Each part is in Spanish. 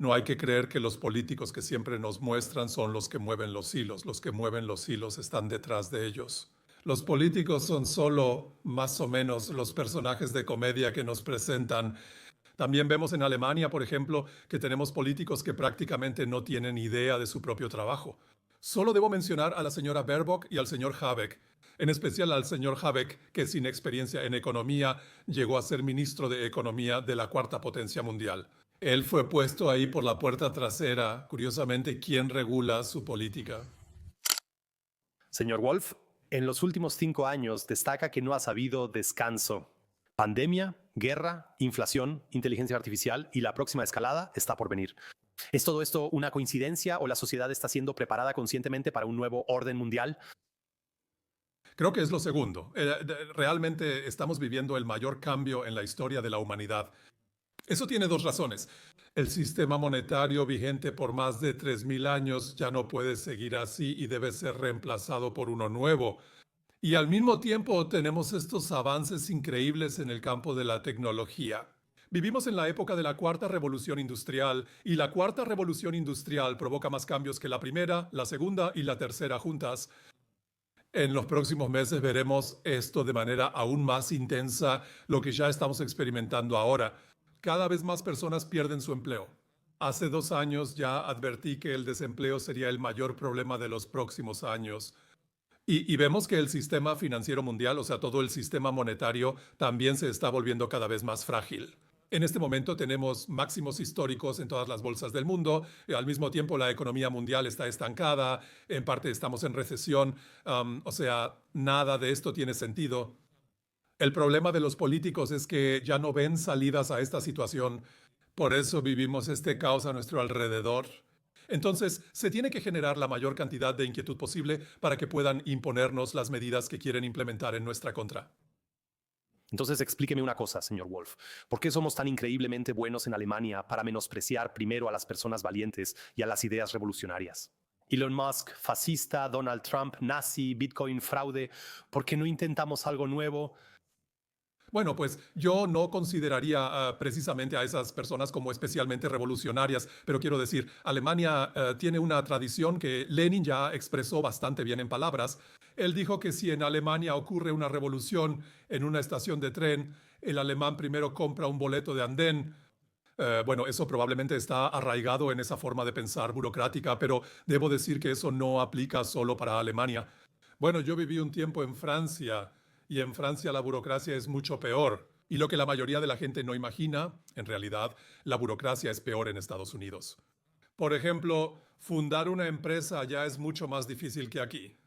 No hay que creer que los políticos que siempre nos muestran son los que mueven los hilos. Los que mueven los hilos están detrás de ellos. Los políticos son solo más o menos los personajes de comedia que nos presentan. También vemos en Alemania, por ejemplo, que tenemos políticos que prácticamente no tienen idea de su propio trabajo. Solo debo mencionar a la señora Baerbock y al señor Habeck, en especial al señor Habeck, que sin experiencia en economía llegó a ser ministro de Economía de la cuarta potencia mundial. Él fue puesto ahí por la puerta trasera. Curiosamente, ¿quién regula su política? Señor Wolf, en los últimos 5 años destaca que no ha sabido descanso. Pandemia, guerra, inflación, inteligencia artificial y la próxima escalada está por venir. ¿Es todo esto una coincidencia o la sociedad está siendo preparada conscientemente para un nuevo orden mundial? Creo que es lo segundo. Realmente estamos viviendo el mayor cambio en la historia de la humanidad. Eso tiene dos razones. El sistema monetario vigente por más de 3.000 años ya no puede seguir así y debe ser reemplazado por uno nuevo. Y al mismo tiempo tenemos estos avances increíbles en el campo de la tecnología. Vivimos en la época de la cuarta revolución industrial y la cuarta revolución industrial provoca más cambios que la primera, la segunda y la tercera juntas. En los próximos meses veremos esto de manera aún más intensa, lo que ya estamos experimentando ahora. Cada vez más personas pierden su empleo. Hace 2 años ya advertí que el desempleo sería el mayor problema de los próximos años. Y vemos que el sistema financiero mundial, o sea, todo el sistema monetario, también se está volviendo cada vez más frágil. En este momento tenemos máximos históricos en todas las bolsas del mundo. Al mismo tiempo, la economía mundial está estancada. En parte estamos en recesión. O sea, nada de esto tiene sentido. El problema de los políticos es que ya no ven salidas a esta situación. Por eso vivimos este caos a nuestro alrededor. Entonces, se tiene que generar la mayor cantidad de inquietud posible para que puedan imponernos las medidas que quieren implementar en nuestra contra. Entonces explíqueme una cosa, señor Wolf. ¿Por qué somos tan increíblemente buenos en Alemania para menospreciar primero a las personas valientes y a las ideas revolucionarias? Elon Musk, fascista, Donald Trump, nazi, Bitcoin, fraude. ¿Por qué no intentamos algo nuevo? Bueno, pues yo no consideraría precisamente a esas personas como especialmente revolucionarias, pero quiero decir, Alemania tiene una tradición que Lenin ya expresó bastante bien en palabras. Él dijo que si en Alemania ocurre una revolución en una estación de tren, el alemán primero compra un boleto de andén. Bueno, eso probablemente está arraigado en esa forma de pensar burocrática, pero debo decir que eso no aplica solo para Alemania. Bueno, yo viví un tiempo en Francia y en Francia la burocracia es mucho peor. Y lo que la mayoría de la gente no imagina, en realidad, la burocracia es peor en Estados Unidos. Por ejemplo, fundar una empresa allá es mucho más difícil que aquí.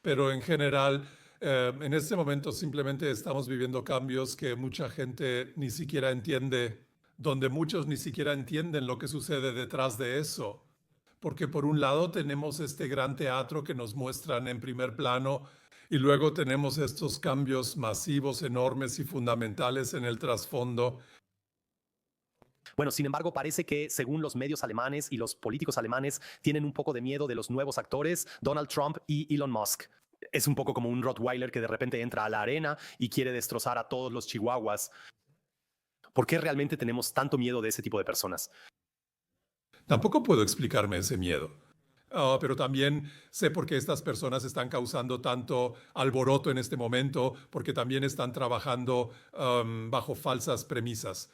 Pero en general, en este momento simplemente estamos viviendo cambios que mucha gente ni siquiera entiende, donde muchos ni siquiera entienden lo que sucede detrás de eso. Porque por un lado tenemos este gran teatro que nos muestran en primer plano y luego tenemos estos cambios masivos, enormes y fundamentales en el trasfondo. Bueno, sin embargo, parece que según los medios alemanes y los políticos alemanes tienen un poco de miedo de los nuevos actores, Donald Trump y Elon Musk. Es un poco como un Rottweiler que de repente entra a la arena y quiere destrozar a todos los chihuahuas. ¿Por qué realmente tenemos tanto miedo de ese tipo de personas? Tampoco puedo explicarme ese miedo. Pero también sé por qué estas personas están causando tanto alboroto en este momento, porque también están trabajando bajo falsas premisas.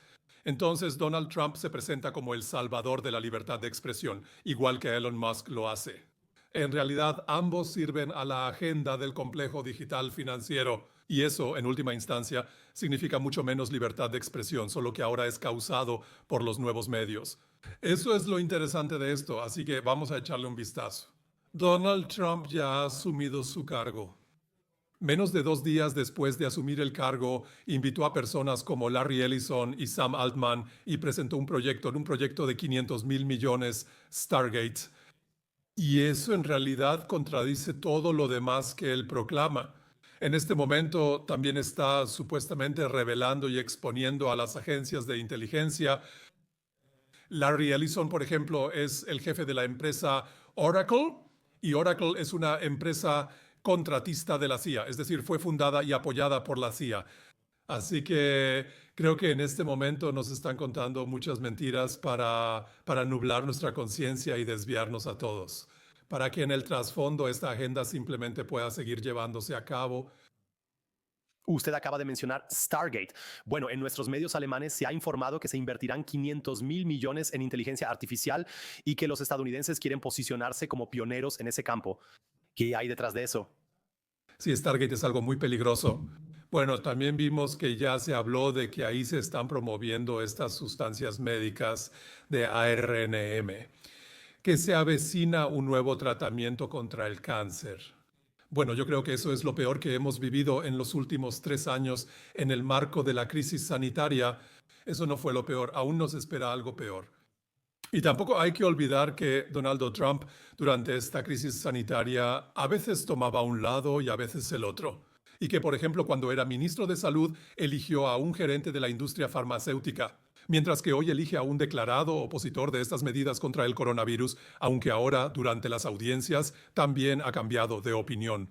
Entonces Donald Trump se presenta como el salvador de la libertad de expresión, igual que Elon Musk lo hace. En realidad, ambos sirven a la agenda del complejo digital financiero. Y eso, en última instancia, significa mucho menos libertad de expresión, solo que ahora es causado por los nuevos medios. Eso es lo interesante de esto, así que vamos a echarle un vistazo. Donald Trump ya ha asumido su cargo. Menos de 2 días después de asumir el cargo, invitó a personas como Larry Ellison y Sam Altman y presentó un proyecto de 500.000 millones, Stargate. Y eso en realidad contradice todo lo demás que él proclama. En este momento también está supuestamente revelando y exponiendo a las agencias de inteligencia. Larry Ellison, por ejemplo, es el jefe de la empresa Oracle, y Oracle es una empresa contratista de la CIA, es decir, fue fundada y apoyada por la CIA. Así que creo que en este momento nos están contando muchas mentiras para nublar nuestra conciencia y desviarnos a todos, para que en el trasfondo esta agenda simplemente pueda seguir llevándose a cabo. Usted acaba de mencionar Stargate. Bueno, en nuestros medios alemanes se ha informado que se invertirán 500.000 millones en inteligencia artificial y que los estadounidenses quieren posicionarse como pioneros en ese campo. ¿Qué hay detrás de eso? Sí, Stargate es algo muy peligroso. Bueno, también vimos que ya se habló de que ahí se están promoviendo estas sustancias médicas de ARNM, que se avecina un nuevo tratamiento contra el cáncer. Bueno, yo creo que eso es lo peor que hemos vivido en los últimos 3 años en el marco de la crisis sanitaria. Eso no fue lo peor, aún nos espera algo peor. Y tampoco hay que olvidar que Donald Trump durante esta crisis sanitaria a veces tomaba un lado y a veces el otro. Y que, por ejemplo, cuando era ministro de Salud, eligió a un gerente de la industria farmacéutica, mientras que hoy elige a un declarado opositor de estas medidas contra el coronavirus, aunque ahora, durante las audiencias, también ha cambiado de opinión.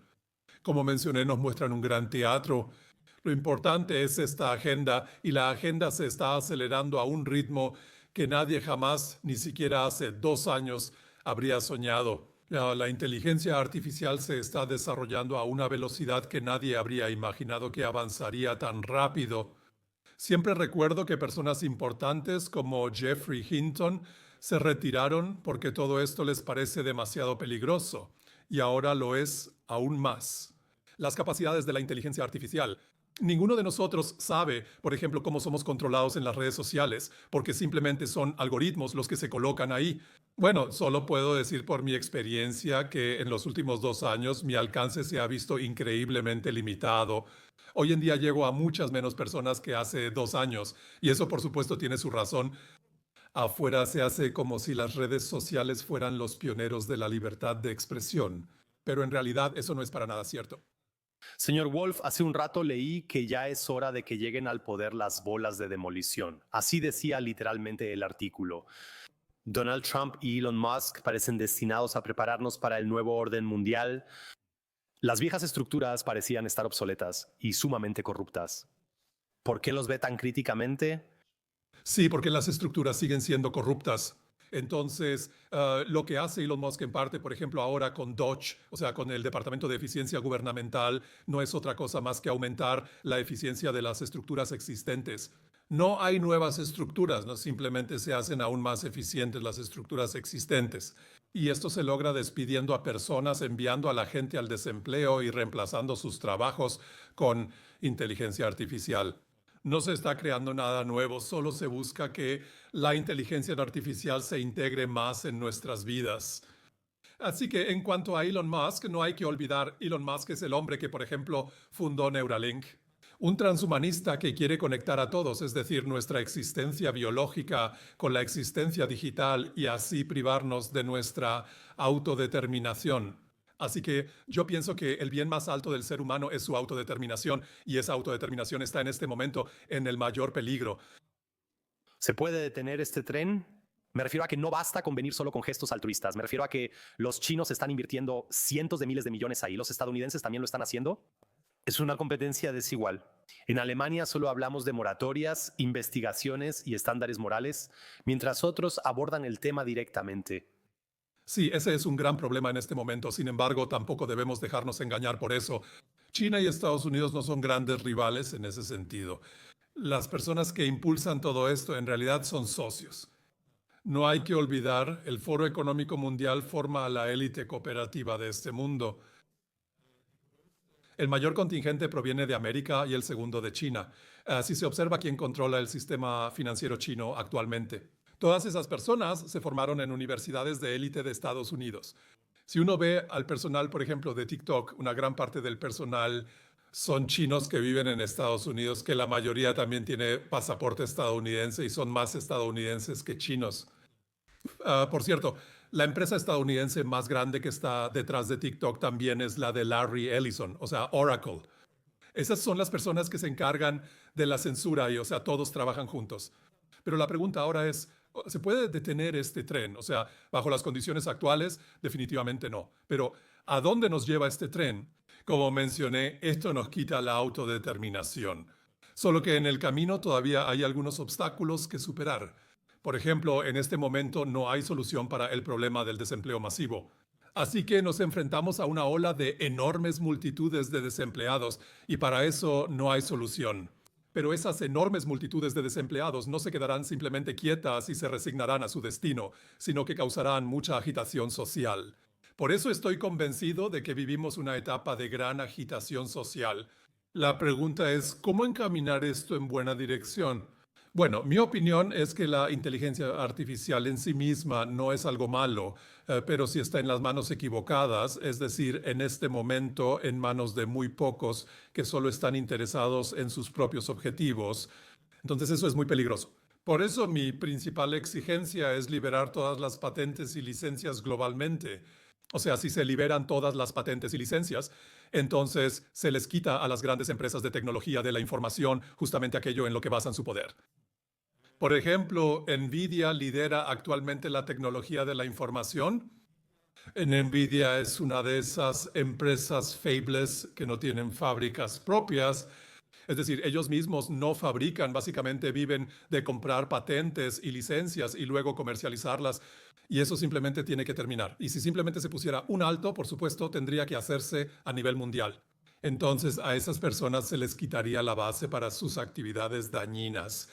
Como mencioné, nos muestran un gran teatro. Lo importante es esta agenda y la agenda se está acelerando a un ritmo que nadie jamás, ni siquiera hace 2 años, habría soñado. La inteligencia artificial se está desarrollando a una velocidad que nadie habría imaginado que avanzaría tan rápido. Siempre recuerdo que personas importantes como Jeffrey Hinton se retiraron porque todo esto les parece demasiado peligroso, y ahora lo es aún más. Las capacidades de la inteligencia artificial. Ninguno de nosotros sabe, por ejemplo, cómo somos controlados en las redes sociales, porque simplemente son algoritmos los que se colocan ahí. Bueno, solo puedo decir por mi experiencia que en los últimos 2 años mi alcance se ha visto increíblemente limitado. Hoy en día llego a muchas menos personas que hace 2 años, y eso por supuesto tiene su razón. Afuera se hace como si las redes sociales fueran los pioneros de la libertad de expresión, pero en realidad eso no es para nada cierto. Señor Wolf, hace un rato leí que ya es hora de que lleguen al poder las bolas de demolición. Así decía literalmente el artículo. Donald Trump y Elon Musk parecen destinados a prepararnos para el nuevo orden mundial. Las viejas estructuras parecían estar obsoletas y sumamente corruptas. ¿Por qué los ve tan críticamente? Sí, porque las estructuras siguen siendo corruptas. Entonces, lo que hace Elon Musk en parte, por ejemplo, ahora con DOGE, o sea, con el Departamento de Eficiencia Gubernamental, no es otra cosa más que aumentar la eficiencia de las estructuras existentes. No hay nuevas estructuras, no simplemente se hacen aún más eficientes las estructuras existentes. Y esto se logra despidiendo a personas, enviando a la gente al desempleo y reemplazando sus trabajos con inteligencia artificial. No se está creando nada nuevo, solo se busca que la inteligencia artificial se integre más en nuestras vidas. Así que en cuanto a Elon Musk, no hay que olvidar, Elon Musk es el hombre que, por ejemplo, fundó Neuralink. Un transhumanista que quiere conectar a todos, es decir, nuestra existencia biológica con la existencia digital y así privarnos de nuestra autodeterminación. Así que yo pienso que el bien más alto del ser humano es su autodeterminación, y esa autodeterminación está en este momento en el mayor peligro. ¿Se puede detener este tren? Me refiero a que no basta con venir solo con gestos altruistas. Me refiero a que los chinos están invirtiendo cientos de miles de millones ahí. ¿Los estadounidenses también lo están haciendo? Es una competencia desigual. En Alemania solo hablamos de moratorias, investigaciones y estándares morales, mientras otros abordan el tema directamente. Sí, ese es un gran problema en este momento. Sin embargo, tampoco debemos dejarnos engañar por eso. China y Estados Unidos no son grandes rivales en ese sentido. Las personas que impulsan todo esto en realidad son socios. No hay que olvidar, el Foro Económico Mundial forma a la élite cooperativa de este mundo. El mayor contingente proviene de América y el segundo de China. Si se observa quién controla el sistema financiero chino actualmente. Todas esas personas se formaron en universidades de élite de Estados Unidos. Si uno ve al personal, por ejemplo, de TikTok, una gran parte del personal son chinos que viven en Estados Unidos, que la mayoría también tiene pasaporte estadounidense y son más estadounidenses que chinos. Por cierto, la empresa estadounidense más grande que está detrás de TikTok también es la de Larry Ellison, o sea, Oracle. Esas son las personas que se encargan de la censura y, o sea, todos trabajan juntos. Pero la pregunta ahora es, ¿se puede detener este tren? O sea, bajo las condiciones actuales, definitivamente no. Pero, ¿a dónde nos lleva este tren? Como mencioné, esto nos quita la autodeterminación. Solo que en el camino todavía hay algunos obstáculos que superar. Por ejemplo, en este momento no hay solución para el problema del desempleo masivo. Así que nos enfrentamos a una ola de enormes multitudes de desempleados y para eso no hay solución. Pero esas enormes multitudes de desempleados no se quedarán simplemente quietas y se resignarán a su destino, sino que causarán mucha agitación social. Por eso estoy convencido de que vivimos una etapa de gran agitación social. La pregunta es, ¿cómo encaminar esto en buena dirección? Bueno, mi opinión es que la inteligencia artificial en sí misma no es algo malo, pero si está en las manos equivocadas, es decir, en este momento en manos de muy pocos que solo están interesados en sus propios objetivos, entonces eso es muy peligroso. Por eso mi principal exigencia es liberar todas las patentes y licencias globalmente. O sea, si se liberan todas las patentes y licencias, entonces se les quita a las grandes empresas de tecnología de la información justamente aquello en lo que basan su poder. Por ejemplo, Nvidia lidera actualmente la tecnología de la información. Nvidia es una de esas empresas fabless que no tienen fábricas propias. Es decir, ellos mismos no fabrican, básicamente viven de comprar patentes y licencias y luego comercializarlas. Y eso simplemente tiene que terminar. Y si simplemente se pusiera un alto, por supuesto, tendría que hacerse a nivel mundial. Entonces a esas personas se les quitaría la base para sus actividades dañinas.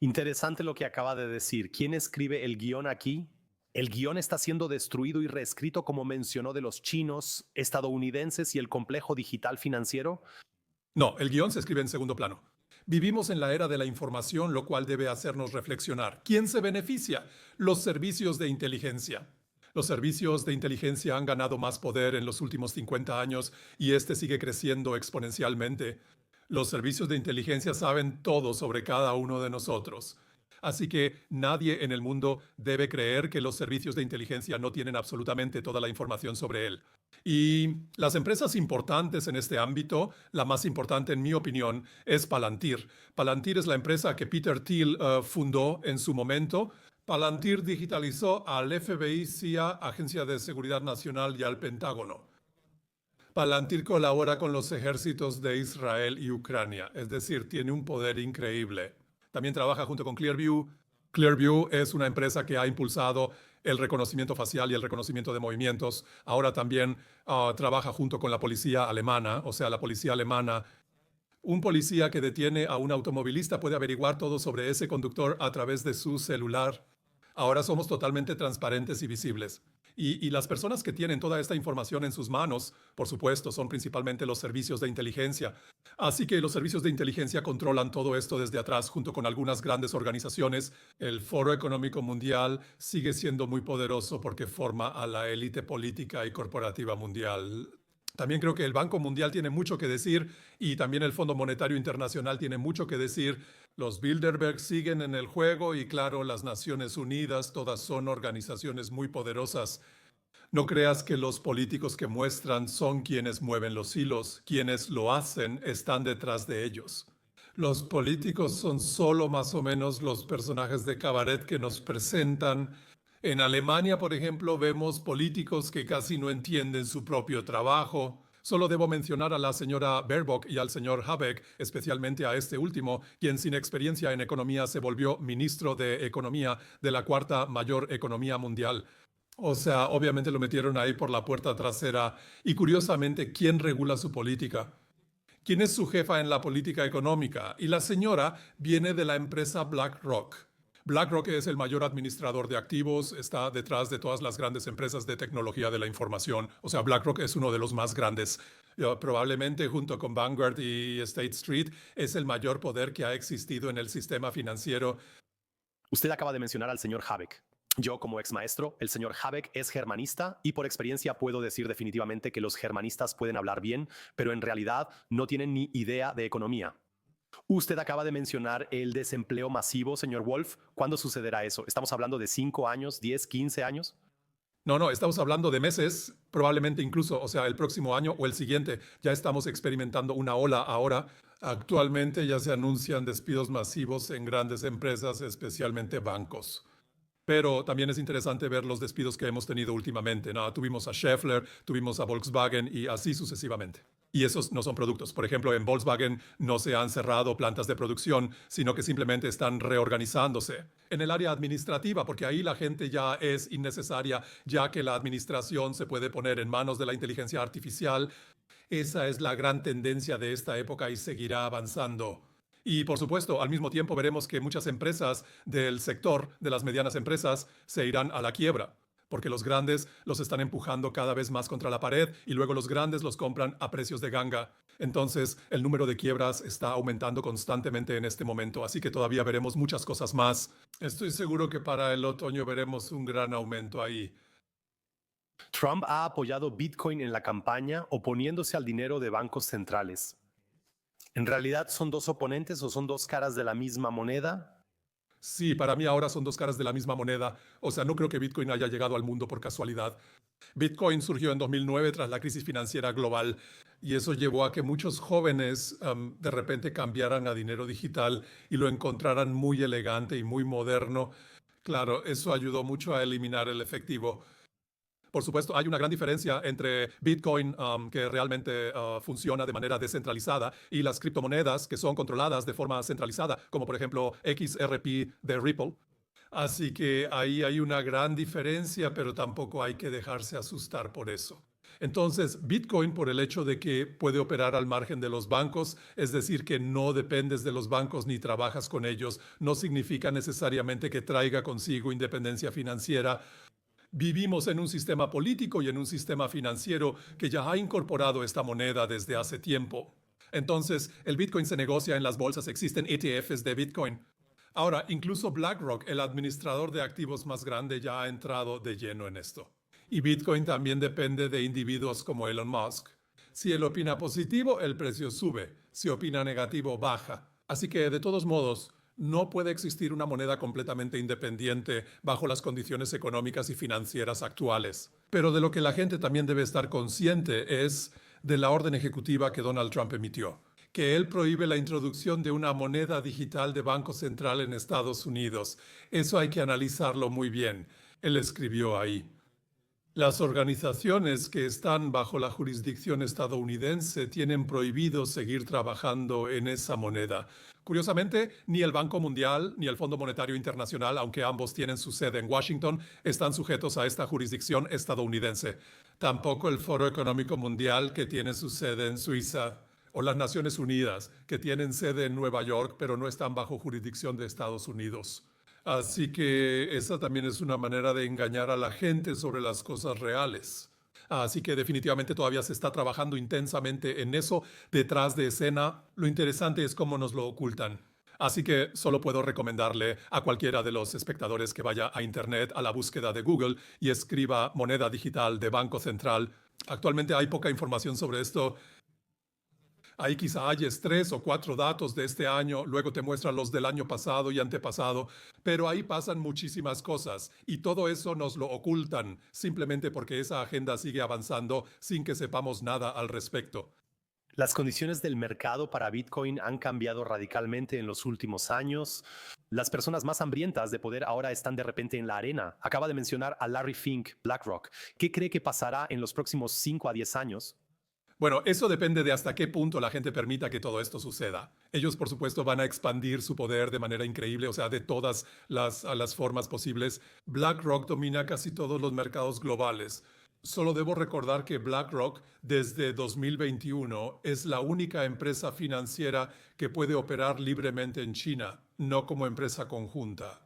Interesante lo que acaba de decir. ¿Quién escribe el guión aquí? El guión está siendo destruido y reescrito como mencionó de los chinos, estadounidenses y el complejo digital financiero. No, el guión se escribe en segundo plano. Vivimos en la era de la información, lo cual debe hacernos reflexionar. ¿Quién se beneficia? Los servicios de inteligencia. Los servicios de inteligencia han ganado más poder en los últimos 50 años y este sigue creciendo exponencialmente. Los servicios de inteligencia saben todo sobre cada uno de nosotros. Así que nadie en el mundo debe creer que los servicios de inteligencia no tienen absolutamente toda la información sobre él. Y las empresas importantes en este ámbito, la más importante en mi opinión, es Palantir. Palantir es la empresa que Peter Thiel fundó en su momento. Palantir digitalizó al FBI, CIA, Agencia de Seguridad Nacional y al Pentágono. Palantir colabora con los ejércitos de Israel y Ucrania, es decir, tiene un poder increíble. También trabaja junto con Clearview. Clearview es una empresa que ha impulsado el reconocimiento facial y el reconocimiento de movimientos. Ahora también trabaja junto con la policía alemana, o sea, la policía alemana. Un policía que detiene a un automovilista puede averiguar todo sobre ese conductor a través de su celular. Ahora somos totalmente transparentes y visibles. Y las personas que tienen toda esta información en sus manos, por supuesto, son principalmente los servicios de inteligencia. Así que los servicios de inteligencia controlan todo esto desde atrás junto con algunas grandes organizaciones. El Foro Económico Mundial sigue siendo muy poderoso porque forma a la élite política y corporativa mundial. También creo que el Banco Mundial tiene mucho que decir y también el Fondo Monetario Internacional tiene mucho que decir. Los Bilderberg siguen en el juego y claro, las Naciones Unidas, todas son organizaciones muy poderosas. No creas que los políticos que muestran son quienes mueven los hilos, quienes lo hacen están detrás de ellos. Los políticos son solo más o menos los personajes de cabaret que nos presentan. En Alemania, por ejemplo, vemos políticos que casi no entienden su propio trabajo. Solo debo mencionar a la señora Baerbock y al señor Habeck, especialmente a este último, quien sin experiencia en economía se volvió ministro de Economía de la cuarta mayor economía mundial. O sea, obviamente lo metieron ahí por la puerta trasera. Y curiosamente, ¿quién regula su política? ¿Quién es su jefa en la política económica? Y la señora viene de la empresa BlackRock. BlackRock es el mayor administrador de activos, está detrás de todas las grandes empresas de tecnología de la información. O sea, BlackRock es uno de los más grandes. Probablemente junto con Vanguard y State Street es el mayor poder que ha existido en el sistema financiero. Usted acaba de mencionar al señor Habeck. Yo, como ex maestro, el señor Habeck es germanista y por experiencia puedo decir definitivamente que los germanistas pueden hablar bien, pero en realidad no tienen ni idea de economía. Usted acaba de mencionar el desempleo masivo, señor Wolf. ¿Cuándo sucederá eso? ¿Estamos hablando de 5 años, 10, 15 años? No, estamos hablando de meses, probablemente incluso, o sea, el próximo año o el siguiente. Ya estamos experimentando una ola ahora. Actualmente ya se anuncian despidos masivos en grandes empresas, especialmente bancos. Pero también es interesante ver los despidos que hemos tenido últimamente, ¿no? Tuvimos a Schaeffler, tuvimos a Volkswagen y así sucesivamente. Y esos no son productos. Por ejemplo, en Volkswagen no se han cerrado plantas de producción, sino que simplemente están reorganizándose. En el área administrativa, porque ahí la gente ya es innecesaria, ya que la administración se puede poner en manos de la inteligencia artificial. Esa es la gran tendencia de esta época y seguirá avanzando. Y por supuesto, al mismo tiempo veremos que muchas empresas del sector de las medianas empresas se irán a la quiebra, porque los grandes los están empujando cada vez más contra la pared y luego los grandes los compran a precios de ganga. Entonces, el número de quiebras está aumentando constantemente en este momento, así que todavía veremos muchas cosas más. Estoy seguro que para el otoño veremos un gran aumento ahí. Trump ha apoyado Bitcoin en la campaña oponiéndose al dinero de bancos centrales. ¿En realidad son dos oponentes o son dos caras de la misma moneda? Sí, para mí ahora son dos caras de la misma moneda. O sea, no creo que Bitcoin haya llegado al mundo por casualidad. Bitcoin surgió en 2009 tras la crisis financiera global y eso llevó a que muchos jóvenes de repente cambiaran a dinero digital y lo encontraran muy elegante y muy moderno. Claro, eso ayudó mucho a eliminar el efectivo. Por supuesto, hay una gran diferencia entre Bitcoin, que realmente funciona de manera descentralizada, y las criptomonedas que son controladas de forma centralizada, como por ejemplo XRP de Ripple. Así que ahí hay una gran diferencia, pero tampoco hay que dejarse asustar por eso. Entonces, Bitcoin, por el hecho de que puede operar al margen de los bancos, es decir, que no dependes de los bancos ni trabajas con ellos, no significa necesariamente que traiga consigo independencia financiera. Vivimos en un sistema político y en un sistema financiero que ya ha incorporado esta moneda desde hace tiempo. Entonces, el Bitcoin se negocia en las bolsas, existen ETFs de Bitcoin. Ahora, incluso BlackRock, el administrador de activos más grande, ya ha entrado de lleno en esto. Y Bitcoin también depende de individuos como Elon Musk. Si él opina positivo, el precio sube. Si opina negativo, baja. Así que, de todos modos, no puede existir una moneda completamente independiente bajo las condiciones económicas y financieras actuales. Pero de lo que la gente también debe estar consciente es de la orden ejecutiva que Donald Trump emitió, que él prohíbe la introducción de una moneda digital de Banco Central en Estados Unidos. Eso hay que analizarlo muy bien. Él escribió ahí: las organizaciones que están bajo la jurisdicción estadounidense tienen prohibido seguir trabajando en esa moneda. Curiosamente, ni el Banco Mundial ni el Fondo Monetario Internacional, aunque ambos tienen su sede en Washington, están sujetos a esta jurisdicción estadounidense. Tampoco el Foro Económico Mundial, que tiene su sede en Suiza, o las Naciones Unidas, que tienen sede en Nueva York, pero no están bajo jurisdicción de Estados Unidos. Así que esa también es una manera de engañar a la gente sobre las cosas reales. Así que definitivamente todavía se está trabajando intensamente en eso detrás de escena. Lo interesante es cómo nos lo ocultan. Así que solo puedo recomendarle a cualquiera de los espectadores que vaya a Internet, a la búsqueda de Google y escriba moneda digital de Banco Central. Actualmente hay poca información sobre esto. Ahí quizá hayas 3 o 4 datos de este año, luego te muestran los del año pasado y antepasado, pero ahí pasan muchísimas cosas y todo eso nos lo ocultan simplemente porque esa agenda sigue avanzando sin que sepamos nada al respecto. Las condiciones del mercado para Bitcoin han cambiado radicalmente en los últimos años. Las personas más hambrientas de poder ahora están de repente en la arena. Acaba de mencionar a Larry Fink, BlackRock. ¿Qué cree que pasará en los próximos 5 a 10 años? Bueno, eso depende de hasta qué punto la gente permita que todo esto suceda. Ellos, por supuesto, van a expandir su poder de manera increíble, o sea, de todas las formas posibles. BlackRock domina casi todos los mercados globales. Solo debo recordar que BlackRock desde 2021 es la única empresa financiera que puede operar libremente en China, no como empresa conjunta.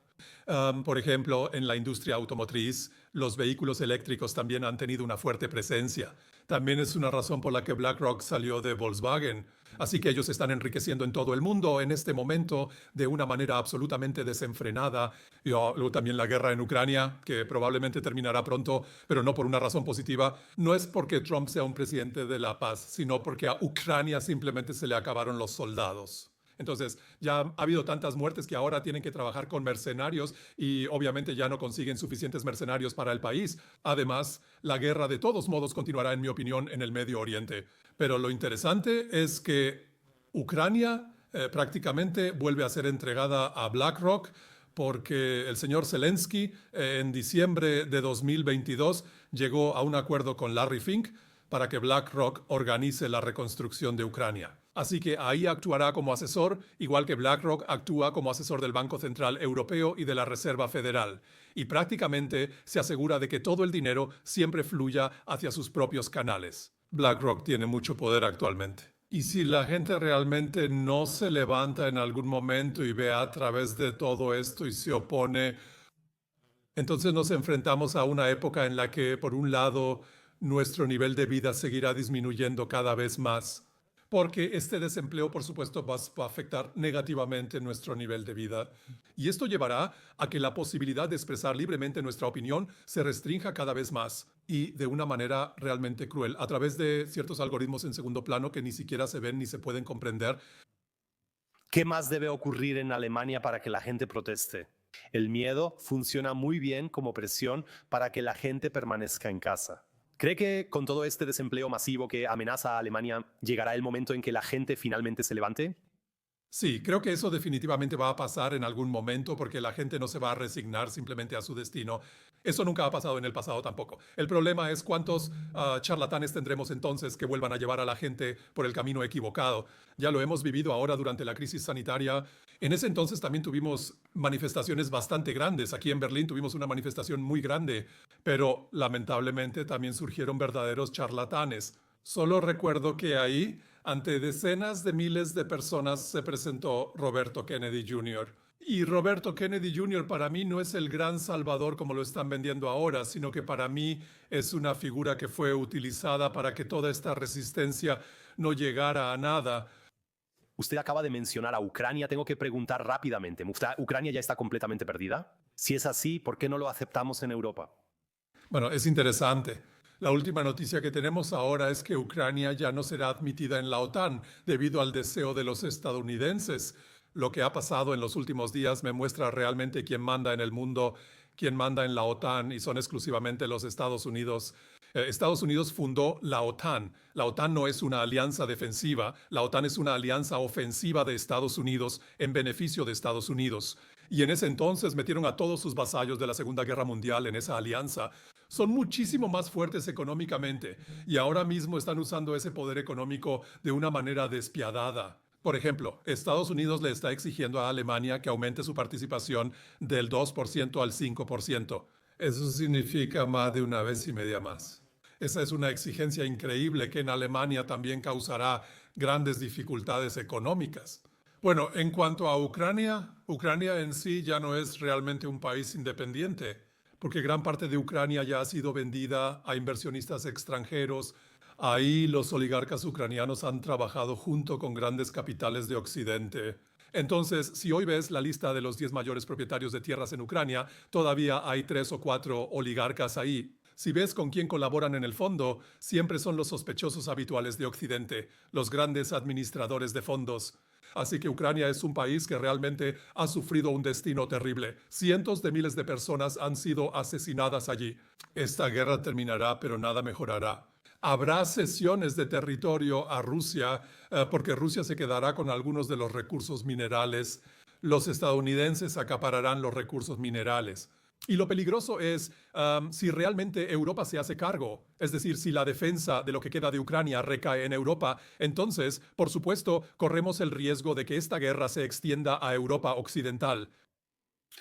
Por ejemplo, en la industria automotriz, los vehículos eléctricos también han tenido una fuerte presencia. También es una razón por la que BlackRock salió de Volkswagen. Así que ellos están enriqueciendo en todo el mundo en este momento de una manera absolutamente desenfrenada. Y luego también la guerra en Ucrania, que probablemente terminará pronto, pero no por una razón positiva. No es porque Trump sea un presidente de la paz, sino porque a Ucrania simplemente se le acabaron los soldados. Entonces, ya ha habido tantas muertes que ahora tienen que trabajar con mercenarios y obviamente ya no consiguen suficientes mercenarios para el país. Además, la guerra de todos modos continuará, en mi opinión, en el Medio Oriente. Pero lo interesante es que Ucrania prácticamente vuelve a ser entregada a BlackRock porque el señor Zelensky en diciembre de 2022 llegó a un acuerdo con Larry Fink para que BlackRock organice la reconstrucción de Ucrania. Así que ahí actuará como asesor, igual que BlackRock actúa como asesor del Banco Central Europeo y de la Reserva Federal. Y prácticamente se asegura de que todo el dinero siempre fluya hacia sus propios canales. BlackRock tiene mucho poder actualmente. Y si la gente realmente no se levanta en algún momento y ve a través de todo esto y se opone, entonces nos enfrentamos a una época en la que, por un lado, nuestro nivel de vida seguirá disminuyendo cada vez más, porque este desempleo, por supuesto, va a afectar negativamente nuestro nivel de vida. Y esto llevará a que la posibilidad de expresar libremente nuestra opinión se restrinja cada vez más y de una manera realmente cruel, a través de ciertos algoritmos en segundo plano que ni siquiera se ven ni se pueden comprender. ¿Qué más debe ocurrir en Alemania para que la gente proteste? El miedo funciona muy bien como presión para que la gente permanezca en casa. ¿Cree que con todo este desempleo masivo que amenaza a Alemania llegará el momento en que la gente finalmente se levante? Sí, creo que eso definitivamente va a pasar en algún momento porque la gente no se va a resignar simplemente a su destino. Eso nunca ha pasado en el pasado tampoco. El problema es cuántos charlatanes tendremos entonces que vuelvan a llevar a la gente por el camino equivocado. Ya lo hemos vivido ahora durante la crisis sanitaria. En ese entonces también tuvimos manifestaciones bastante grandes. Aquí en Berlín tuvimos una manifestación muy grande, pero lamentablemente también surgieron verdaderos charlatanes. Solo recuerdo que ahí, ante decenas de miles de personas, se presentó Roberto Kennedy Jr. Y Roberto Kennedy Jr. para mí no es el gran salvador como lo están vendiendo ahora, sino que para mí es una figura que fue utilizada para que toda esta resistencia no llegara a nada. Usted acaba de mencionar a Ucrania. Tengo que preguntar rápidamente. ¿Ucrania ya está completamente perdida? Si es así, ¿por qué no lo aceptamos en Europa? Bueno, es interesante. La última noticia que tenemos ahora es que Ucrania ya no será admitida en la OTAN debido al deseo de los estadounidenses. Lo que ha pasado en los últimos días me muestra realmente quién manda en el mundo, quién manda en la OTAN y son exclusivamente los Estados Unidos. Estados Unidos fundó la OTAN. La OTAN no es una alianza defensiva, la OTAN es una alianza ofensiva de Estados Unidos en beneficio de Estados Unidos. Y en ese entonces metieron a todos sus vasallos de la Segunda Guerra Mundial en esa alianza. Son muchísimo más fuertes económicamente y ahora mismo están usando ese poder económico de una manera despiadada. Por ejemplo, Estados Unidos le está exigiendo a Alemania que aumente su participación del 2% al 5%. Eso significa más de una vez y media más. Esa es una exigencia increíble que en Alemania también causará grandes dificultades económicas. Bueno, en cuanto a Ucrania, Ucrania en sí ya no es realmente un país independiente, porque gran parte de Ucrania ya ha sido vendida a inversionistas extranjeros. Ahí los oligarcas ucranianos han trabajado junto con grandes capitales de Occidente. Entonces, si hoy ves la lista de los 10 mayores propietarios de tierras en Ucrania, todavía hay 3 o 4 oligarcas ahí. Si ves con quién colaboran en el fondo, siempre son los sospechosos habituales de Occidente, los grandes administradores de fondos. Así que Ucrania es un país que realmente ha sufrido un destino terrible. Cientos de miles de personas han sido asesinadas allí. Esta guerra terminará, pero nada mejorará. Habrá cesiones de territorio a Rusia, porque Rusia se quedará con algunos de los recursos minerales. Los estadounidenses acapararán los recursos minerales. Y lo peligroso es si realmente Europa se hace cargo, es decir, si la defensa de lo que queda de Ucrania recae en Europa, entonces, por supuesto, corremos el riesgo de que esta guerra se extienda a Europa occidental.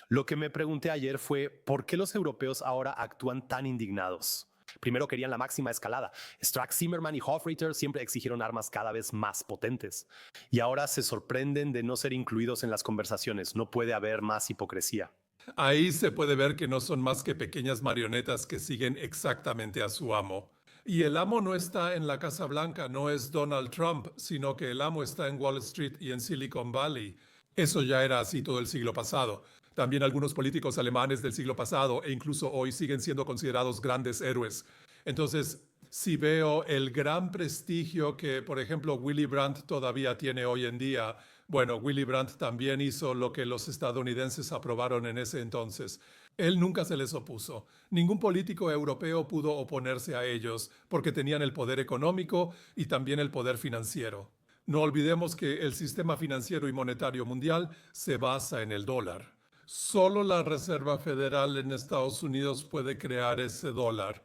Lo que me pregunté ayer fue, ¿por qué los europeos ahora actúan tan indignados? Primero querían la máxima escalada. Strack Zimmerman y Hofreiter siempre exigieron armas cada vez más potentes. Y ahora se sorprenden de no ser incluidos en las conversaciones. No puede haber más hipocresía. Ahí se puede ver que no son más que pequeñas marionetas que siguen exactamente a su amo. Y el amo no está en la Casa Blanca, no es Donald Trump, sino que el amo está en Wall Street y en Silicon Valley. Eso ya era así todo el siglo pasado. También algunos políticos alemanes del siglo pasado e incluso hoy siguen siendo considerados grandes héroes. Entonces, si veo el gran prestigio que, por ejemplo, Willy Brandt todavía tiene hoy en día, bueno, Willy Brandt también hizo lo que los estadounidenses aprobaron en ese entonces. Él nunca se les opuso. Ningún político europeo pudo oponerse a ellos porque tenían el poder económico y también el poder financiero. No olvidemos que el sistema financiero y monetario mundial se basa en el dólar. Solo la Reserva Federal en Estados Unidos puede crear ese dólar.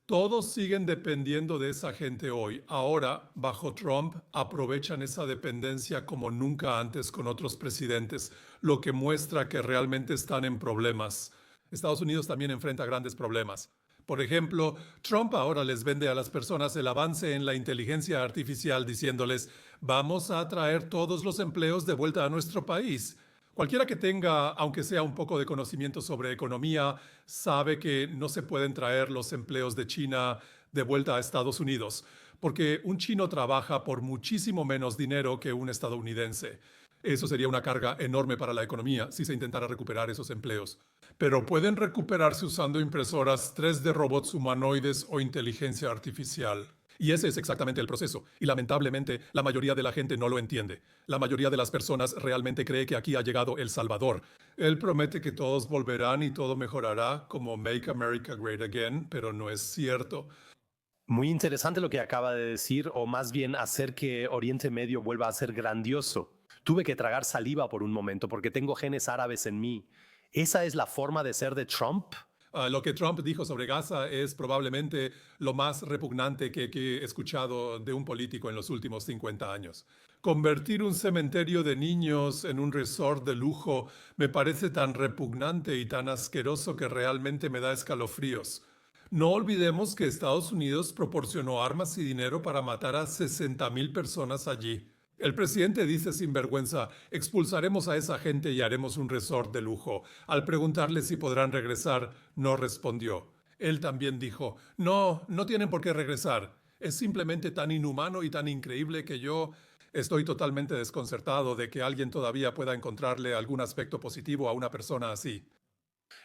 Todos siguen dependiendo de esa gente hoy. Ahora, bajo Trump, aprovechan esa dependencia como nunca antes con otros presidentes, lo que muestra que realmente están en problemas. Estados Unidos también enfrenta grandes problemas. Por ejemplo, Trump ahora les vende a las personas el avance en la inteligencia artificial diciéndoles, vamos a traer todos los empleos de vuelta a nuestro país. Cualquiera que tenga, aunque sea un poco de conocimiento sobre economía, sabe que no se pueden traer los empleos de China de vuelta a Estados Unidos, porque un chino trabaja por muchísimo menos dinero que un estadounidense. Eso sería una carga enorme para la economía si se intentara recuperar esos empleos. Pero pueden recuperarse usando impresoras 3D robots humanoides o inteligencia artificial. Y ese es exactamente el proceso. Y lamentablemente, la mayoría de la gente no lo entiende. La mayoría de las personas realmente cree que aquí ha llegado El Salvador. Él promete que todos volverán y todo mejorará, como Make America Great Again, pero no es cierto. Muy interesante lo que acaba de decir, o más bien hacer que Oriente Medio vuelva a ser grandioso. Tuve que tragar saliva por un momento porque tengo genes árabes en mí. ¿Esa es la forma de ser de Trump? Lo que Trump dijo sobre Gaza es probablemente lo más repugnante que he escuchado de un político en los últimos 50 años. Convertir un cementerio de niños en un resort de lujo me parece tan repugnante y tan asqueroso que realmente me da escalofríos. No olvidemos que Estados Unidos proporcionó armas y dinero para matar a 60,000 personas allí. El presidente dice sin vergüenza, expulsaremos a esa gente y haremos un resort de lujo. Al preguntarle si podrán regresar, no respondió. Él también dijo, no, no tienen por qué regresar. Es simplemente tan inhumano y tan increíble que yo estoy totalmente desconcertado de que alguien todavía pueda encontrarle algún aspecto positivo a una persona así.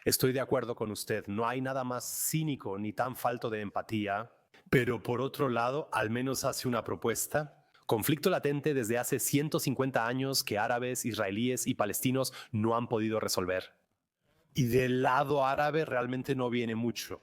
Estoy de acuerdo con usted. No hay nada más cínico ni tan falto de empatía. Pero por otro lado, al menos hace una propuesta. Conflicto latente desde hace 150 años que árabes, israelíes y palestinos no han podido resolver. Y del lado árabe realmente no viene mucho.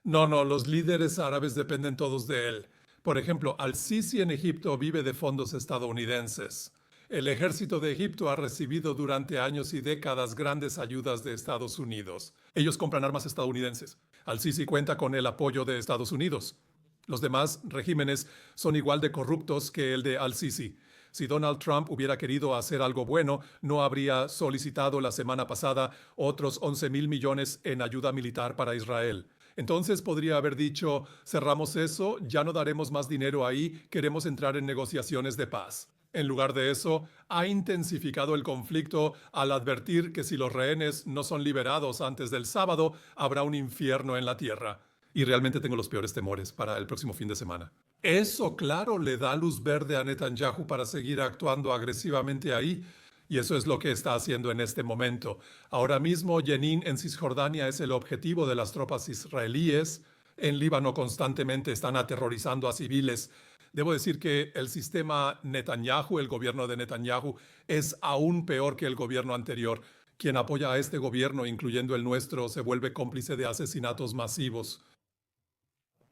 No, no, los líderes árabes dependen todos de él. Por ejemplo, Al-Sisi en Egipto vive de fondos estadounidenses. El ejército de Egipto ha recibido durante años y décadas grandes ayudas de Estados Unidos. Ellos compran armas estadounidenses. Al-Sisi cuenta con el apoyo de Estados Unidos. Los demás regímenes son igual de corruptos que el de Al-Sisi. Si Donald Trump hubiera querido hacer algo bueno, no habría solicitado la semana pasada otros 11,000 millones en ayuda militar para Israel. Entonces podría haber dicho, cerramos eso, ya no daremos más dinero ahí, queremos entrar en negociaciones de paz. En lugar de eso, ha intensificado el conflicto al advertir que si los rehenes no son liberados antes del sábado, habrá un infierno en la tierra. Y realmente tengo los peores temores para el próximo fin de semana. Eso, claro, le da luz verde a Netanyahu para seguir actuando agresivamente ahí. Y eso es lo que está haciendo en este momento. Ahora mismo, Jenin en Cisjordania es el objetivo de las tropas israelíes. En Líbano constantemente están aterrorizando a civiles. Debo decir que el sistema Netanyahu, el gobierno de Netanyahu, es aún peor que el gobierno anterior. Quien apoya a este gobierno, incluyendo el nuestro, se vuelve cómplice de asesinatos masivos.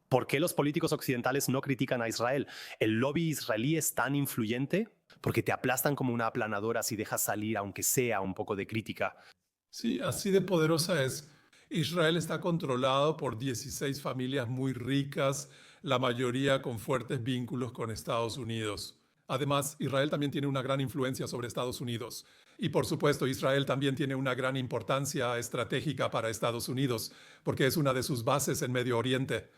¿Por qué los políticos occidentales no critican a Israel? ¿El lobby israelí es tan influyente? Porque te aplastan como una aplanadora si dejas salir, aunque sea un poco de crítica. Sí, así de poderosa es. Israel está controlado por 16 familias muy ricas, la mayoría con fuertes vínculos con Estados Unidos. Además, Israel también tiene una gran influencia sobre Estados Unidos. Y por supuesto, Israel también tiene una gran importancia estratégica para Estados Unidos, porque es una de sus bases en Medio Oriente.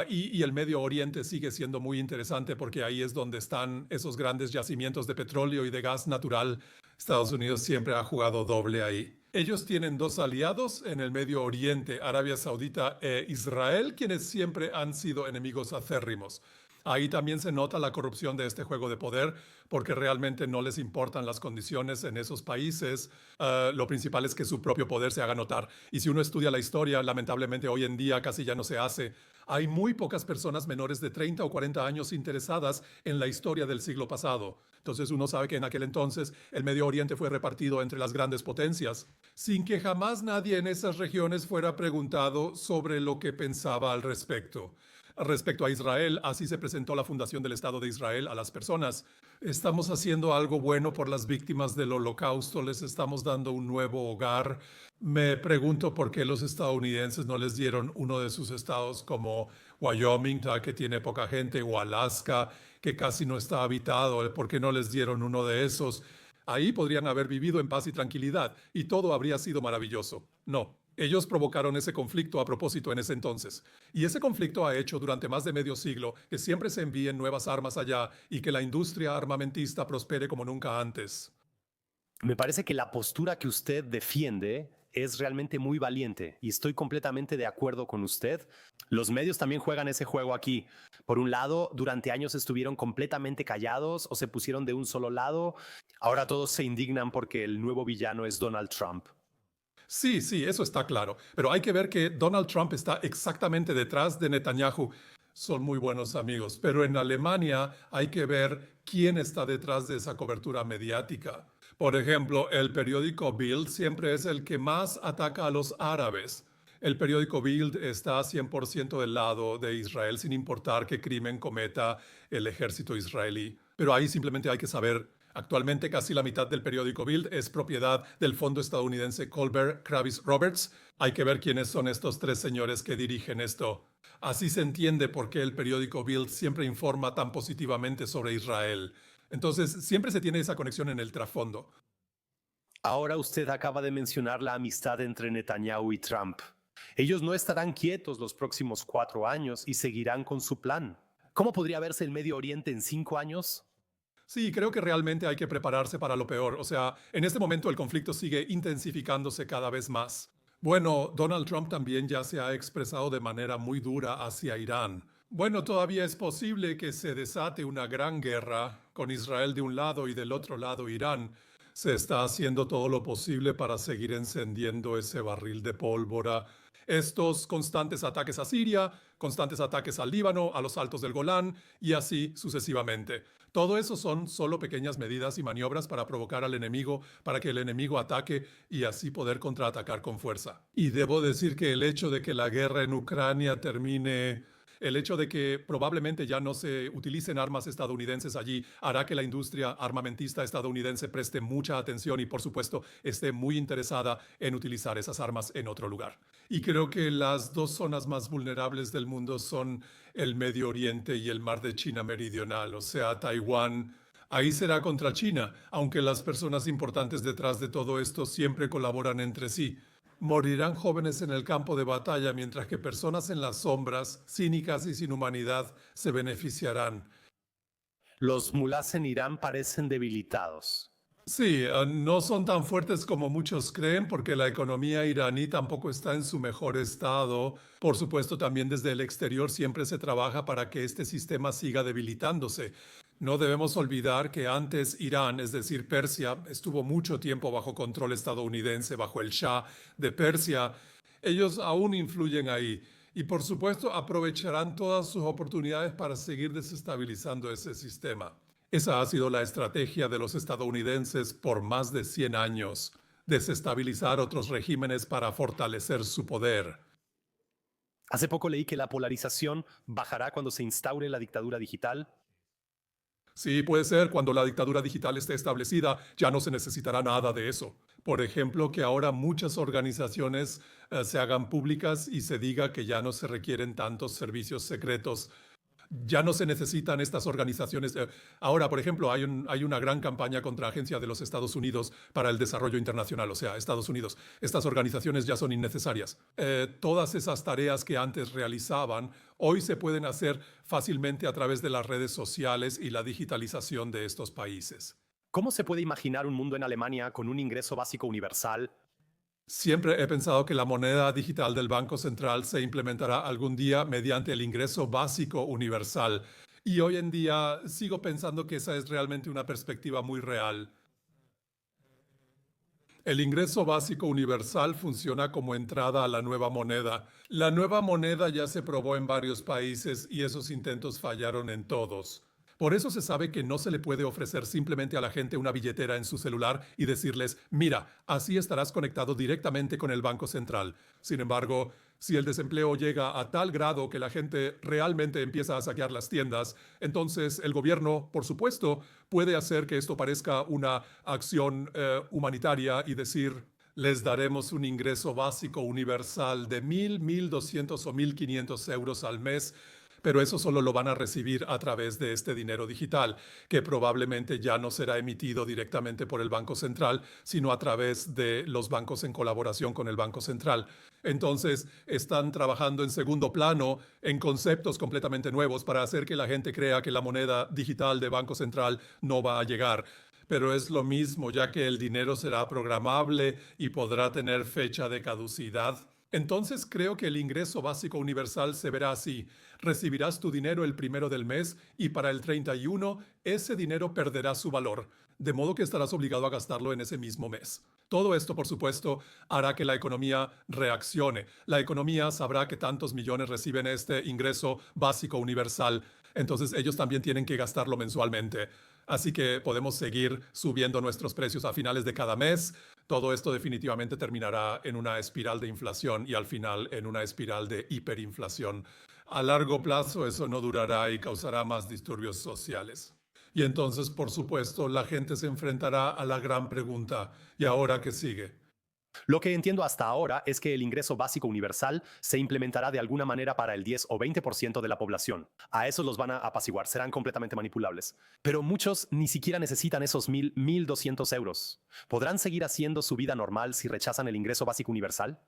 Y el Medio Oriente sigue siendo muy interesante porque ahí es donde están esos grandes yacimientos de petróleo y de gas natural. Estados Unidos siempre ha jugado doble ahí. Ellos tienen dos aliados en el Medio Oriente, Arabia Saudita e Israel, quienes siempre han sido enemigos acérrimos. Ahí también se nota la corrupción de este juego de poder porque realmente no les importan las condiciones en esos países. Lo principal es que su propio poder se haga notar. Y si uno estudia la historia, lamentablemente hoy en día casi ya no se hace. Hay muy pocas personas menores de 30 o 40 años interesadas en la historia del siglo pasado. Entonces uno sabe que en aquel entonces el Medio Oriente fue repartido entre las grandes potencias, sin que jamás nadie en esas regiones fuera preguntado sobre lo que pensaba al respecto. Respecto a Israel, así se presentó la fundación del Estado de Israel a las personas. Estamos haciendo algo bueno por las víctimas del Holocausto, les estamos dando un nuevo hogar. Me pregunto por qué los estadounidenses no les dieron uno de sus estados como Wyoming, que tiene poca gente, o Alaska, que casi no está habitado. ¿Por qué no les dieron uno de esos? Ahí podrían haber vivido en paz y tranquilidad y todo habría sido maravilloso. No, ellos provocaron ese conflicto a propósito en ese entonces. Y ese conflicto ha hecho durante más de medio siglo que siempre se envíen nuevas armas allá y que la industria armamentista prospere como nunca antes. Me parece que la postura que usted defiende es realmente muy valiente y estoy completamente de acuerdo con usted. Los medios también juegan ese juego aquí. Por un lado, durante años estuvieron completamente callados o se pusieron de un solo lado. Ahora todos se indignan porque el nuevo villano es Donald Trump. Sí, sí, eso está claro. Pero hay que ver que Donald Trump está exactamente detrás de Netanyahu. Son muy buenos amigos. Pero en Alemania hay que ver quién está detrás de esa cobertura mediática. Por ejemplo, el periódico Bild siempre es el que más ataca a los árabes. El periódico Bild está 100% del lado de Israel sin importar qué crimen cometa el ejército israelí. Pero ahí simplemente hay que saber. Actualmente casi la mitad del periódico Bild es propiedad del fondo estadounidense Colbert Kravis Roberts. Hay que ver quiénes son estos tres señores que dirigen esto. Así se entiende por qué el periódico Bild siempre informa tan positivamente sobre Israel. Entonces, siempre se tiene esa conexión en el trasfondo. Ahora usted acaba de mencionar la amistad entre Netanyahu y Trump. Ellos no estarán quietos los próximos 4 años y seguirán con su plan. ¿Cómo podría verse el Medio Oriente en 5 años? Sí, creo que realmente hay que prepararse para lo peor. O sea, en este momento el conflicto sigue intensificándose cada vez más. Bueno, Donald Trump también ya se ha expresado de manera muy dura hacia Irán. Bueno, todavía es posible que se desate una gran guerra con Israel de un lado y del otro lado Irán. Se está haciendo todo lo posible para seguir encendiendo ese barril de pólvora. Estos constantes ataques a Siria, constantes ataques al Líbano, a los altos del Golán y así sucesivamente. Todo eso son solo pequeñas medidas y maniobras para provocar al enemigo, para que el enemigo ataque y así poder contraatacar con fuerza. Y debo decir que el hecho de que la guerra en Ucrania termine, el hecho de que probablemente ya no se utilicen armas estadounidenses allí hará que la industria armamentista estadounidense preste mucha atención y, por supuesto, esté muy interesada en utilizar esas armas en otro lugar. Y creo que las dos zonas más vulnerables del mundo son el Medio Oriente y el Mar de China Meridional, o sea, Taiwán. Ahí será contra China, aunque las personas importantes detrás de todo esto siempre colaboran entre sí. Morirán jóvenes en el campo de batalla, mientras que personas en las sombras, cínicas y sin humanidad, se beneficiarán. Los mulás en Irán parecen debilitados. Sí, no son tan fuertes como muchos creen porque la economía iraní tampoco está en su mejor estado. Por supuesto, también desde el exterior siempre se trabaja para que este sistema siga debilitándose. No debemos olvidar que antes Irán, es decir, Persia, estuvo mucho tiempo bajo control estadounidense, bajo el Shah de Persia. Ellos aún influyen ahí y por supuesto aprovecharán todas sus oportunidades para seguir desestabilizando ese sistema. Esa ha sido la estrategia de los estadounidenses por más de 100 años, desestabilizar otros regímenes para fortalecer su poder. Hace poco leí que la polarización bajará cuando se instaure la dictadura digital. Sí, puede ser, cuando la dictadura digital esté establecida, ya no se necesitará nada de eso. Por ejemplo, que ahora muchas organizaciones se hagan públicas y se diga que ya no se requieren tantos servicios secretos. Ya no se necesitan estas organizaciones. Ahora, por ejemplo, hay una gran campaña contra Agencia de los Estados Unidos para el Desarrollo Internacional, o sea, Estados Unidos. Estas organizaciones ya son innecesarias. Todas esas tareas que antes realizaban, hoy se pueden hacer fácilmente a través de las redes sociales y la digitalización de estos países. ¿Cómo se puede imaginar un mundo en Alemania con un ingreso básico universal? Siempre he pensado que la moneda digital del Banco Central se implementará algún día mediante el ingreso básico universal. Y hoy en día sigo pensando que esa es realmente una perspectiva muy real. El ingreso básico universal funciona como entrada a la nueva moneda. La nueva moneda ya se probó en varios países y esos intentos fallaron en todos. Por eso se sabe que no se le puede ofrecer simplemente a la gente una billetera en su celular y decirles, mira, así estarás conectado directamente con el Banco Central. Sin embargo, Si el desempleo llega a tal grado que la gente realmente empieza a saquear las tiendas, entonces el gobierno, por supuesto, puede hacer que esto parezca una acción humanitaria y decir, les daremos un ingreso básico universal de 1.200 o 1.500 euros al mes, pero eso solo lo van a recibir a través de este dinero digital, que probablemente ya no será emitido directamente por el Banco Central, sino a través de los bancos en colaboración con el Banco Central. Entonces, están trabajando en segundo plano en conceptos completamente nuevos para hacer que la gente crea que la moneda digital de Banco Central no va a llegar. Pero es lo mismo, ya que el dinero será programable y podrá tener fecha de caducidad. Entonces creo que el ingreso básico universal se verá así. Recibirás tu dinero el primero del mes y para el 31 ese dinero perderá su valor, de modo que estarás obligado a gastarlo en ese mismo mes. Todo esto, por supuesto, hará que la economía reaccione. La economía sabrá que tantos millones reciben este ingreso básico universal, entonces ellos también tienen que gastarlo mensualmente. Así que podemos seguir subiendo nuestros precios a finales de cada mes. Todo esto definitivamente terminará en una espiral de inflación y al final en una espiral de hiperinflación. A largo plazo eso no durará y causará más disturbios sociales. Y entonces, por supuesto, la gente se enfrentará a la gran pregunta, ¿y ahora qué sigue? Lo que entiendo hasta ahora es que el ingreso básico universal se implementará de alguna manera para el 10 o 20% de la población. A esos los van a apaciguar, serán completamente manipulables. Pero muchos ni siquiera necesitan esos 1.200 euros. ¿Podrán seguir haciendo su vida normal si rechazan el ingreso básico universal?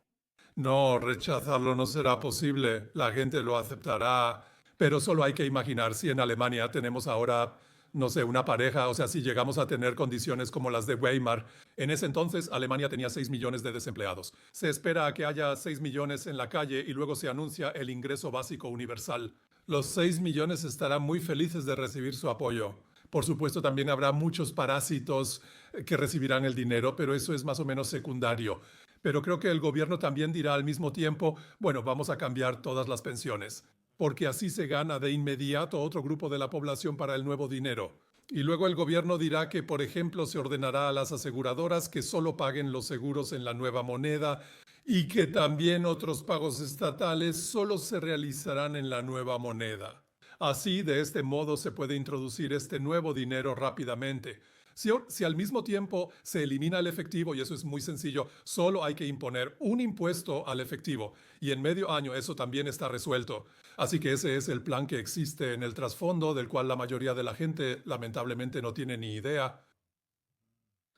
No, rechazarlo no será posible. La gente lo aceptará. Pero solo hay que imaginar si en Alemania tenemos ahora, no sé, una pareja, o sea, si llegamos a tener condiciones como las de Weimar. En ese entonces, Alemania tenía 6 millones de desempleados. Se espera a que haya 6 millones en la calle y luego se anuncia el ingreso básico universal. Los 6 millones estarán muy felices de recibir su apoyo. Por supuesto, también habrá muchos parásitos que recibirán el dinero, pero eso es más o menos secundario. Pero creo que el gobierno también dirá al mismo tiempo, bueno, vamos a cambiar todas las pensiones, porque así se gana de inmediato otro grupo de la población para el nuevo dinero. Y luego el gobierno dirá que, por ejemplo, se ordenará a las aseguradoras que solo paguen los seguros en la nueva moneda y que también otros pagos estatales solo se realizarán en la nueva moneda. Así, de este modo, se puede introducir este nuevo dinero rápidamente. Si al mismo tiempo se elimina el efectivo, y eso es muy sencillo, solo hay que imponer un impuesto al efectivo, y en medio año eso también está resuelto. Así que ese es el plan que existe en el trasfondo, del cual la mayoría de la gente lamentablemente no tiene ni idea.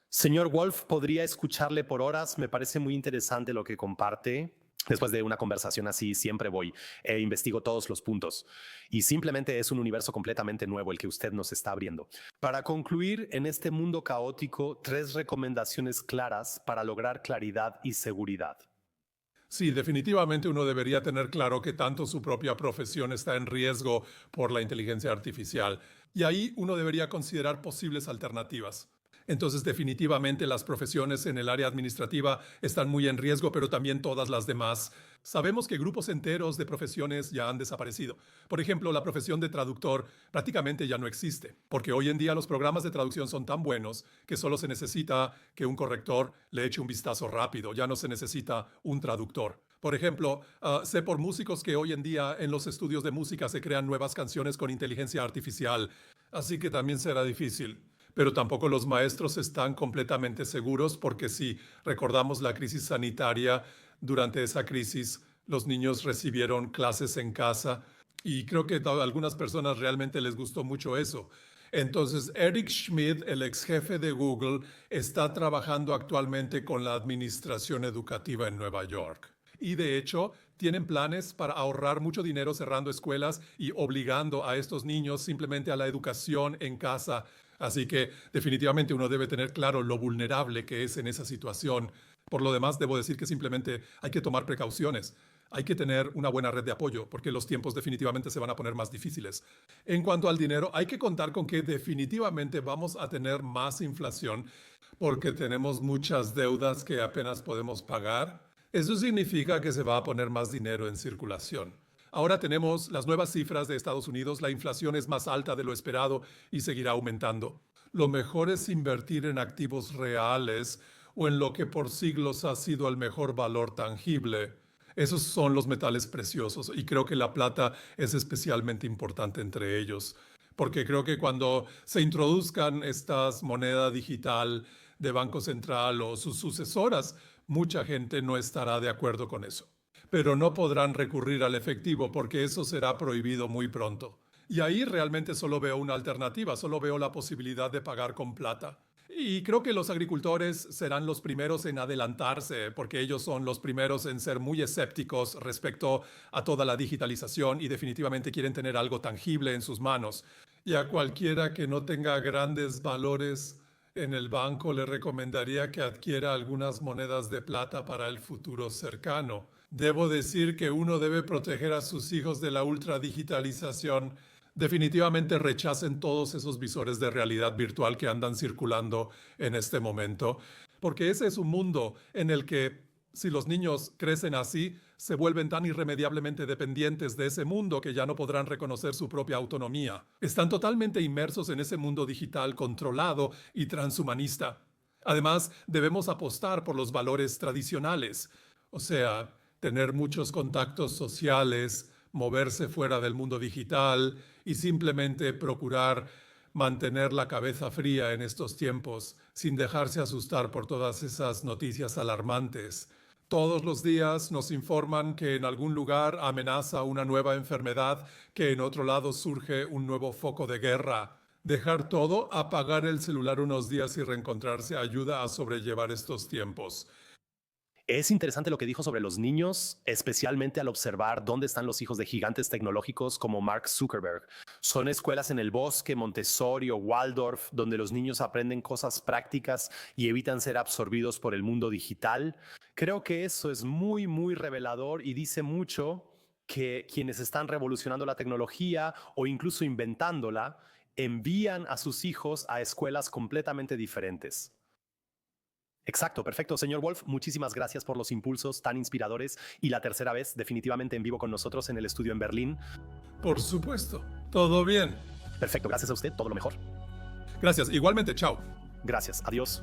Señor Wolf, podría escucharle por horas. Me parece muy interesante lo que comparte. Después de una conversación así, siempre voy e investigo todos los puntos. Y simplemente es un universo completamente nuevo el que usted nos está abriendo. Para concluir, en este mundo caótico, 3 recomendaciones claras para lograr claridad y seguridad. Sí, definitivamente uno debería tener claro que tanto su propia profesión está en riesgo por la inteligencia artificial. Y ahí uno debería considerar posibles alternativas. Entonces, definitivamente las profesiones en el área administrativa están muy en riesgo, pero también todas las demás. Sabemos que grupos enteros de profesiones ya han desaparecido. Por ejemplo, la profesión de traductor prácticamente ya no existe, porque hoy en día los programas de traducción son tan buenos que solo se necesita que un corrector le eche un vistazo rápido, ya no se necesita un traductor. Por ejemplo, sé por músicos que hoy en día en los estudios de música se crean nuevas canciones con inteligencia artificial, así que también será difícil. Pero tampoco los maestros están completamente seguros porque si recordamos la crisis sanitaria, durante esa crisis los niños recibieron clases en casa y creo que a algunas personas realmente les gustó mucho eso. Entonces, Eric Schmidt, el ex jefe de Google, está trabajando actualmente con la administración educativa en Nueva York. Y de hecho, tienen planes para ahorrar mucho dinero cerrando escuelas y obligando a estos niños simplemente a la educación en casa. Así que definitivamente uno debe tener claro lo vulnerable que es en esa situación. Por lo demás, debo decir que simplemente hay que tomar precauciones. Hay que tener una buena red de apoyo porque los tiempos definitivamente se van a poner más difíciles. En cuanto al dinero, hay que contar con que definitivamente vamos a tener más inflación porque tenemos muchas deudas que apenas podemos pagar. Eso significa que se va a poner más dinero en circulación. Ahora tenemos las nuevas cifras de Estados Unidos, la inflación es más alta de lo esperado y seguirá aumentando. Lo mejor es invertir en activos reales o en lo que por siglos ha sido el mejor valor tangible. Esos son los metales preciosos y creo que la plata es especialmente importante entre ellos, porque creo que cuando se introduzcan estas moneda digital de Banco Central o sus sucesoras, mucha gente no estará de acuerdo con eso. Pero no podrán recurrir al efectivo porque eso será prohibido muy pronto. Y ahí realmente solo veo una alternativa, solo veo la posibilidad de pagar con plata. Y creo que los agricultores serán los primeros en adelantarse, porque ellos son los primeros en ser muy escépticos respecto a toda la digitalización y definitivamente quieren tener algo tangible en sus manos. Y a cualquiera que no tenga grandes valores en el banco le recomendaría que adquiera algunas monedas de plata para el futuro cercano. Debo decir que uno debe proteger a sus hijos de la ultradigitalización. Definitivamente rechacen todos esos visores de realidad virtual que andan circulando en este momento, porque ese es un mundo en el que si los niños crecen así, se vuelven tan irremediablemente dependientes de ese mundo que ya no podrán reconocer su propia autonomía. Están totalmente inmersos en ese mundo digital controlado y transhumanista. Además, debemos apostar por los valores tradicionales, o sea, tener muchos contactos sociales, moverse fuera del mundo digital y simplemente procurar mantener la cabeza fría en estos tiempos sin dejarse asustar por todas esas noticias alarmantes. Todos los días nos informan que en algún lugar amenaza una nueva enfermedad, que en otro lado surge un nuevo foco de guerra. Dejar todo, apagar el celular unos días y reencontrarse ayuda a sobrellevar estos tiempos. Es interesante lo que dijo sobre los niños, especialmente al observar dónde están los hijos de gigantes tecnológicos como Mark Zuckerberg. Son escuelas en el bosque, Montessori o Waldorf, donde los niños aprenden cosas prácticas y evitan ser absorbidos por el mundo digital. Creo que eso es muy, muy revelador y dice mucho que quienes están revolucionando la tecnología o incluso inventándola envían a sus hijos a escuelas completamente diferentes. Exacto, perfecto. Señor Wolf, muchísimas gracias por los impulsos tan inspiradores y la tercera vez definitivamente en vivo con nosotros en el estudio en Berlín. Por supuesto. Todo bien. Perfecto, gracias a usted, todo lo mejor. Gracias. Igualmente, chao. Gracias, adiós.